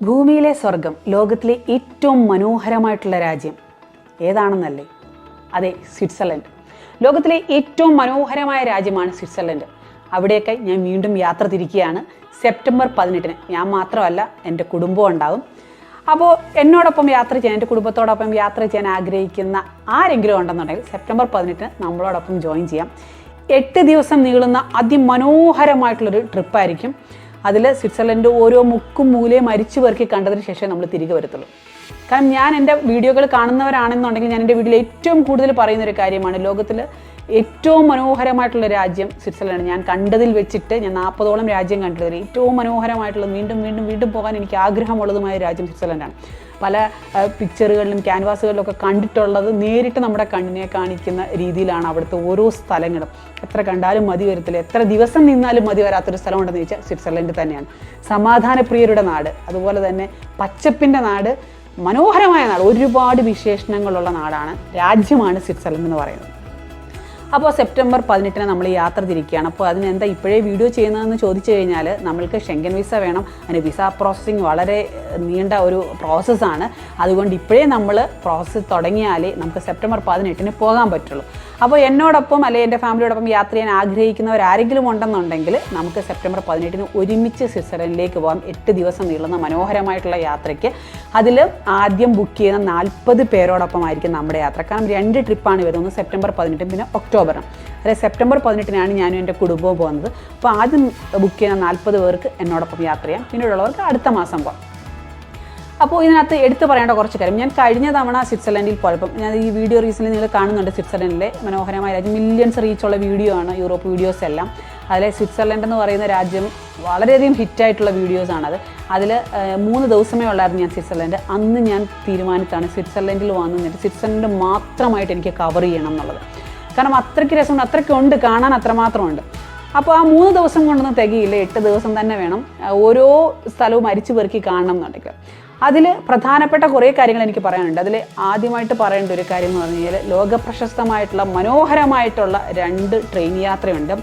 ഭൂമിയിലെ സ്വർഗം, ലോകത്തിലെ ഏറ്റവും മനോഹരമായിട്ടുള്ള രാജ്യം ഏതാണെന്നല്ലേ? അതെ, സ്വിറ്റ്സർലൻഡ്. ലോകത്തിലെ ഏറ്റവും മനോഹരമായ രാജ്യമാണ് സ്വിറ്റ്സർലൻഡ്. അവിടെയൊക്കെ ഞാൻ വീണ്ടും യാത്ര തിരിക്കുകയാണ് സെപ്റ്റംബർ 18-ന്. ഞാൻ മാത്രമല്ല, എൻ്റെ കുടുംബം ഉണ്ടാവും. അപ്പോൾ എന്നോടൊപ്പം യാത്ര ചെയ്യാൻ, എൻ്റെ കുടുംബത്തോടൊപ്പം യാത്ര ചെയ്യാൻ ആഗ്രഹിക്കുന്ന ആരെങ്കിലും ഉണ്ടെന്നുണ്ടെങ്കിൽ സെപ്റ്റംബർ 18-ന് നമ്മളോടൊപ്പം ജോയിൻ ചെയ്യാം. 8 ദിവസം നീളുന്ന അതിമനോഹരമായിട്ടുള്ളൊരു ട്രിപ്പായിരിക്കും. അതിൽ സ്വിറ്റ്സർലൻഡ് ഓരോ മുക്കും മൂലയും മരിച്ചു പെറുക്കി കണ്ടതിന് ശേഷം നമ്മൾ തിരികെ വരത്തുള്ളൂ. കാരണം ഞാൻ എൻ്റെ വീഡിയോകൾ കാണുന്നവരാണെന്നുണ്ടെങ്കിൽ ഞാൻ എൻ്റെ വീഡിയോയിൽ ഏറ്റവും കൂടുതൽ പറയുന്നൊരു കാര്യമാണ്, ലോകത്തിൽ ഏറ്റവും മനോഹരമായിട്ടുള്ള രാജ്യം സ്വിറ്റ്സർലൻഡ്. ഞാൻ കണ്ടതിൽ വെച്ചിട്ട്, ഞാൻ 40ഓളം രാജ്യം കണ്ടതിൽ ഏറ്റവും മനോഹരമായിട്ടുള്ള, വീണ്ടും പോകാൻ എനിക്ക് ആഗ്രഹമുള്ളതുമായ രാജ്യം സ്വിറ്റ്സർലൻഡാണ്. പല പിക്ചറുകളിലും ക്യാൻവാസുകളിലൊക്കെ കണ്ടിട്ടുള്ളത് നേരിട്ട് നമ്മുടെ കണ്ണിനെ കാണിക്കുന്ന രീതിയിലാണ് അവിടുത്തെ ഓരോ സ്ഥലങ്ങളും. എത്ര കണ്ടാലും മതി വരത്തില്ല, എത്ര ദിവസം നിന്നാലും മതി വരാത്തൊരു സ്ഥലം ഉണ്ടെന്ന് ചോദിച്ചാൽ സ്വിറ്റ്സർലൻഡ് തന്നെയാണ്. സമാധാനപ്രിയരുടെ നാട്, അതുപോലെ തന്നെ പച്ചപ്പിൻ്റെ നാട്, മനോഹരമായ നാട്, ഒരുപാട് വിശേഷണങ്ങളുള്ള നാടാണ്, രാജ്യമാണ് സ്വിറ്റ്സർലൻഡ് എന്ന് പറയുന്നത്. അപ്പോൾ സെപ്റ്റംബർ 18-ന് നമ്മൾ യാത്ര തിരിക്കുകയാണ്. അപ്പോൾ അതിനെന്താ ഇപ്പോഴേ വീഡിയോ ചെയ്യുന്നതെന്ന് ചോദിച്ചു കഴിഞ്ഞാൽ, നമ്മൾക്ക് ഷെങ്കൻ വിസ വേണം. അതിന് വിസ പ്രോസസ്സിങ് വളരെ നീണ്ട ഒരു പ്രോസസ്സാണ്. അതുകൊണ്ട് ഇപ്പോഴേ നമ്മൾ പ്രോസസ്സ് തുടങ്ങിയാലേ നമുക്ക് സെപ്റ്റംബർ 18-ന് പോകാൻ പറ്റുള്ളൂ. അപ്പോൾ എന്നോടൊപ്പം അല്ലെങ്കിൽ എൻ്റെ ഫാമിലിയോടൊപ്പം യാത്ര ചെയ്യാൻ ആഗ്രഹിക്കുന്നവരാരെങ്കിലും ഉണ്ടെന്നുണ്ടെങ്കിൽ നമുക്ക് സെപ്റ്റംബർ 18-ന് ഒരുമിച്ച് സ്വിറ്റ്സർലൻഡിലേക്ക് പോകാം. 8 ദിവസം നീളുന്ന മനോഹരമായിട്ടുള്ള യാത്രയ്ക്ക്. അതിൽ ആദ്യം ബുക്ക് ചെയ്യുന്ന 40 പേരോടൊപ്പമായിരിക്കും നമ്മുടെ യാത്ര. കാരണം 2 ട്രിപ്പാണ് വരുന്നത്, സെപ്റ്റംബർ 18 പിന്നെ ഒക്ടോബറിന്. അതായത് സെപ്റ്റംബർ 18-നാണ് ഞാനും എൻ്റെ കുടുംബവും പോകുന്നത്. അപ്പോൾ ആദ്യം ബുക്ക് ചെയ്യുന്ന 40 പേർക്ക് എന്നോടൊപ്പം യാത്ര ചെയ്യാം, പിന്നീടുള്ളവർക്ക് അടുത്ത മാസം പോകാം. അപ്പോൾ ഇതിനകത്ത് എടുത്തു പറയേണ്ട കുറച്ച് കാര്യം, ഞാൻ കഴിഞ്ഞ തവണ സ്വിറ്റ്സർലൻഡിൽ പോയപ്പം, ഞാൻ ഈ വീഡിയോ റീസെൻ്റ് നിങ്ങൾ കാണുന്നുണ്ട്, സ്വിറ്റ്സർലൻഡിലെ മനോഹരമായ രാജ്യം, മില്യൺസ് റീച്ചുള്ള വീഡിയോ ആണ്, യൂറോപ്പ് വീഡിയോസ് എല്ലാം. അതിലെ സ്വിറ്റ്സർലൻഡ് എന്ന് പറയുന്ന രാജ്യം വളരെയധികം ഹിറ്റായിട്ടുള്ള വീഡിയോസാണത്. അതിൽ 3 ദിവസമേ ഉള്ളായിരുന്നു ഞാൻ സ്വിറ്റ്സർലൻഡ്. അന്ന് ഞാൻ തീരുമാനിച്ചാണ് സ്വിറ്റ്സർലൻഡിൽ വന്നിട്ട് സ്വിറ്റ്സർലൻഡ് മാത്രമായിട്ട് എനിക്ക് കവർ ചെയ്യണം എന്നുള്ളത്. കാരണം അത്രയ്ക്ക് രസമുണ്ട്, അത്രയ്ക്കുണ്ട്, കാണാൻ അത്രമാത്രമുണ്ട്. അപ്പോൾ ആ 3 ദിവസം കൊണ്ടൊന്നും തികയില്ല, 8 ദിവസം തന്നെ വേണം ഓരോ സ്ഥലവും അരിച്ചു പെറുക്കി കാണണം എന്നുണ്ടെങ്കിൽ. അതിൽ പ്രധാനപ്പെട്ട കുറേ കാര്യങ്ങൾ എനിക്ക് പറയാനുണ്ട്. അതിൽ ആദ്യമായിട്ട് പറയേണ്ട ഒരു കാര്യം എന്ന് പറഞ്ഞു കഴിഞ്ഞാൽ, ലോകപ്രശസ്തമായിട്ടുള്ള മനോഹരമായിട്ടുള്ള 2 ട്രെയിൻ യാത്രയുണ്ട്.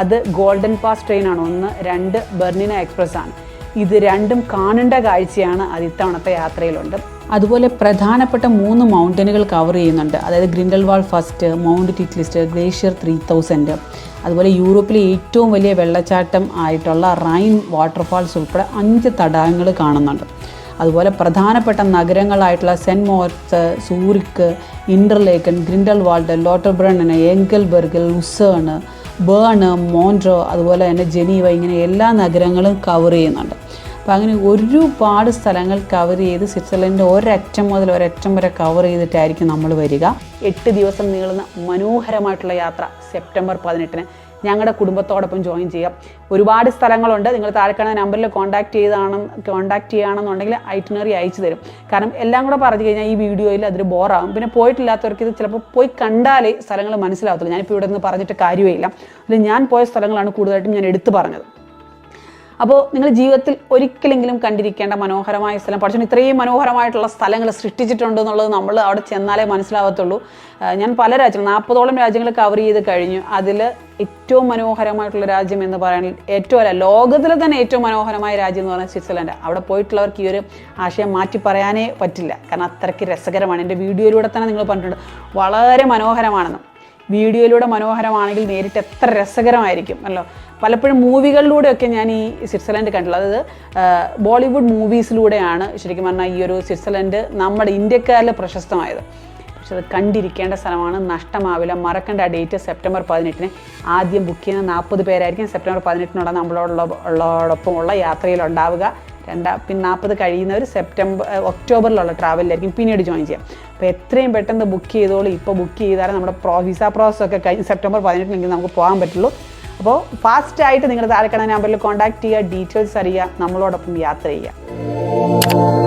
അത് ഗോൾഡൻ പാസ് ട്രെയിനാണ് ഒന്ന്, 2 ബെർണിന എക്സ്പ്രസ് ആണ്. ഇത് രണ്ടും കാണേണ്ട കാഴ്ചയാണ്. അത് ഇത്തവണത്തെ യാത്രയിലുണ്ട്. അതുപോലെ പ്രധാനപ്പെട്ട 3 മൗണ്ടനുകൾ കവർ ചെയ്യുന്നുണ്ട്. അതായത് ഗ്രിൻഡൽവാൾഡ് ഫസ്റ്റ്, മൗണ്ട് ടിറ്റ്ലിസ്റ്റ്, ഗ്ലേഷ്യർ 3000. അതുപോലെ യൂറോപ്പിലെ ഏറ്റവും വലിയ വെള്ളച്ചാട്ടം ആയിട്ടുള്ള റൈൻ വാട്ടർഫാൾസ് ഉൾപ്പെടെ 5 തടാകങ്ങൾ കാണുന്നുണ്ട്. അതുപോലെ പ്രധാനപ്പെട്ട നഗരങ്ങളായിട്ടുള്ള സെൻറ്റ് മോർട്സ്, സൂറിക്ക്, ഇൻ്റർലേക്കൻ, ഗ്രിൻഡൽവാൾഡ്, ലോട്ടർബ്രണ്ണൻ, എങ്കൽബർഗ്, ലുസേൺ, ബേൺ, മോൺട്രോ, അതുപോലെ തന്നെ ജനീവ, ഇങ്ങനെ എല്ലാ നഗരങ്ങളും കവർ ചെയ്യുന്നുണ്ട്. അപ്പോൾ അങ്ങനെ ഒരുപാട് സ്ഥലങ്ങൾ കവർ ചെയ്ത് സ്വിറ്റ്സർലൻഡിൻ്റെ ഒരറ്റം മുതൽ ഒരറ്റം വരെ കവർ ചെയ്തിട്ടായിരിക്കും നമ്മൾ വരിക. 8 ദിവസം നീളുന്ന മനോഹരമായിട്ടുള്ള യാത്ര സെപ്റ്റംബർ 18-ന് ഞങ്ങളുടെ കുടുംബത്തോടൊപ്പം ജോയിൻ ചെയ്യാം. ഒരുപാട് സ്ഥലങ്ങളുണ്ട്. നിങ്ങൾ താഴെ കാണുന്ന നമ്പറിൽ കോൺടാക്ട് ചെയ്യുകയാണെന്നുണ്ടെങ്കിൽ ഐറ്റിനറി അയച്ചു തരും. കാരണം എല്ലാം കൂടെ പറഞ്ഞു കഴിഞ്ഞാൽ ഈ വീഡിയോയിൽ അതൊരു ബോറാകും. പിന്നെ പോയിട്ടില്ലാത്തവർക്ക് ഇത് ചിലപ്പോൾ പോയി കണ്ടാലേ സ്ഥലങ്ങൾ മനസ്സിലാവത്തില്ല. ഞാനിപ്പോൾ ഇവിടെ നിന്ന് പറഞ്ഞിട്ട് കാര്യമില്ല. അതിൽ ഞാൻ പോയ സ്ഥലങ്ങളാണ് കൂടുതലായിട്ടും ഞാൻ എടുത്തു പറഞ്ഞത്. അപ്പോൾ നിങ്ങൾ ജീവിതത്തിൽ ഒരിക്കലെങ്കിലും കണ്ടിരിക്കേണ്ട മനോഹരമായ സ്ഥലം, പക്ഷേ ഇത്രയും മനോഹരമായിട്ടുള്ള സ്ഥലങ്ങൾ സൃഷ്ടിച്ചിട്ടുണ്ട് എന്നുള്ളത് നമ്മൾ അവിടെ ചെന്നാലേ മനസ്സിലാവത്തുള്ളൂ. ഞാൻ പല രാജ്യങ്ങൾ 40ഓളം രാജ്യങ്ങൾ കവർ ചെയ്ത് കഴിഞ്ഞു. അതിൽ ഏറ്റവും മനോഹരമായിട്ടുള്ള രാജ്യം എന്ന് പറയാൻ ലോകത്തിലെ തന്നെ ഏറ്റവും മനോഹരമായ രാജ്യം എന്ന് പറയുന്നത് സ്വിറ്റ്സർലൻഡ്. അവിടെ പോയിട്ടുള്ളവർക്ക് ഈ ഒരു ആശയം മാറ്റി പറയാനേ പറ്റില്ല. കാരണം അത്രയ്ക്ക് രസകരമാണ്. എൻ്റെ വീഡിയോയിലൂടെ തന്നെ നിങ്ങൾ പറഞ്ഞിട്ടുണ്ട് വളരെ മനോഹരമാണെന്ന്. വീഡിയോയിലൂടെ മനോഹരമാണെങ്കിൽ നേരിട്ട് എത്ര രസകരമായിരിക്കും അല്ലോ. പലപ്പോഴും മൂവികളിലൂടെയൊക്കെ ഞാൻ ഈ സ്വിറ്റ്സർലൻഡ് കണ്ടിട്ടുള്ളത്, അതായത് ബോളിവുഡ് മൂവീസിലൂടെയാണ് ശരിക്കും പറഞ്ഞാൽ ഈ ഒരു സ്വിറ്റ്സർലൻഡ് നമ്മുടെ ഇന്ത്യക്കാരിൽ പ്രശസ്തമായത്. പക്ഷെ അത് കണ്ടിരിക്കേണ്ട സ്ഥലമാണ്, നഷ്ടമാവില്ല. മറക്കേണ്ട ആ ഡേറ്റ് സെപ്റ്റംബർ 18-ന്. ആദ്യം ബുക്ക് ചെയ്യുന്ന 40 പേരായിരിക്കും സെപ്റ്റംബർ 18-നുള്ള നമ്മളോടൊപ്പമുള്ള യാത്രയിലുണ്ടാവുക. പിന്നെ 40 കഴിയുന്നവർ ഒക്ടോബറിലുള്ള ട്രാവലിലായിരിക്കും പിന്നീട് ജോയിൻ ചെയ്യാം. അപ്പോൾ എത്രയും പെട്ടെന്ന് ബുക്ക് ചെയ്തോളൂ. ഇപ്പോൾ ബുക്ക് ചെയ്താലും നമ്മുടെ വിസ പ്രോസസ്സൊക്കെ കഴിഞ്ഞ് സെപ്റ്റംബർ 18-നെങ്കിൽ നമുക്ക് പോകാൻ പറ്റുള്ളൂ. അപ്പോൾ ഫാസ്റ്റായിട്ട് നിങ്ങൾ താഴെ കാണുന്ന നമ്പറിൽ കോൺടാക്ട് ചെയ്യുക, ഡീറ്റെയിൽസ് അറിയുക, നമ്മളോടൊപ്പം യാത്ര ചെയ്യുക.